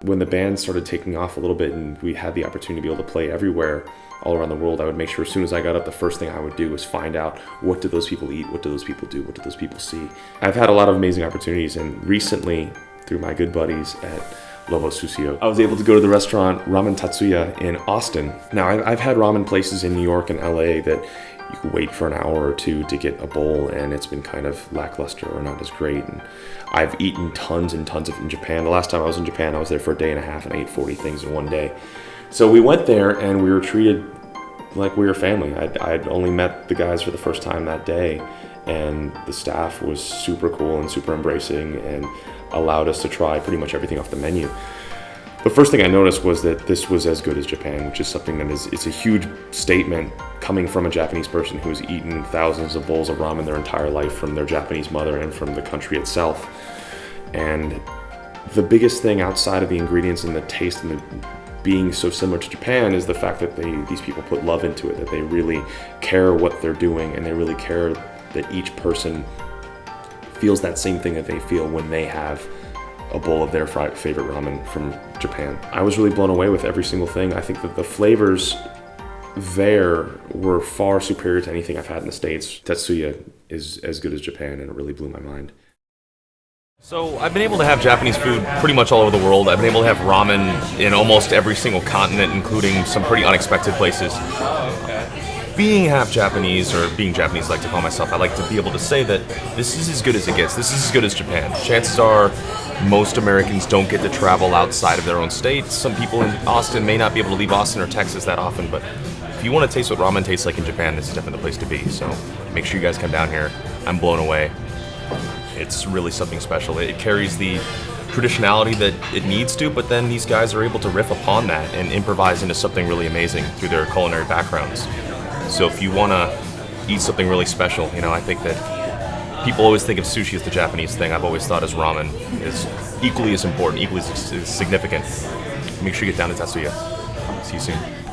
When the band started taking off a little bit and we had the opportunity to be able to play everywhere all around the world, I would make sure as soon as I got up, the first thing I would do was find out, what do those people eat? What do those people do? What do those people see? I've had a lot of amazing opportunities, and recently, through my good buddies at Lobo, Sucio, I was able to go to the restaurant Ramen Tatsu-Ya in Austin. Now, I've had ramen places in New York and LA that you could wait for an hour or two to get a bowl, and it's been kind of lackluster or not as great. And I've eaten tons and tons of it in Japan. The last time I was in Japan, I was there for a day and a half and I ate 40 things in one day. So we went there and we were treated like we were family. I'd only met the guys for the first time that day, and the staff was super cool and super embracing and allowed us to try pretty much everything off the menu. The first thing I noticed was that this was as good as Japan, which is something that it's a huge statement coming from a Japanese person who's eaten thousands of bowls of ramen their entire life from their Japanese mother and from the country itself. And the biggest thing outside of the ingredients and the taste and the being so similar to Japan is the fact that these people put love into it, that they really care what they're doing, and they really care that each person feels that same thing that they feel when they have a bowl of their favorite ramen from Japan. I was really blown away with every single thing. I think that the flavors there were far superior to anything I've had in the States. Tatsu-Ya is as good as Japan, and it really blew my mind. So I've been able to have Japanese food pretty much all over the world. I've been able to have ramen in almost every single continent, including some pretty unexpected places. Being half Japanese, or being Japanese, I like to call myself, I like to be able to say that this is as good as it gets. This is as good as Japan. Chances are most Americans don't get to travel outside of their own state. Some people in Austin may not be able to leave Austin or Texas that often, but if you want to taste what ramen tastes like in Japan, this is definitely the place to be. So make sure you guys come down here. I'm blown away. It's really something special. It carries the traditionality that it needs to, but then these guys are able to riff upon that and improvise into something really amazing through their culinary backgrounds. So if you want to eat something really special, I think that people always think of sushi as the Japanese thing. I've always thought as ramen is equally as important, equally as significant. Make sure you get down to Tatsu-Ya. See you soon.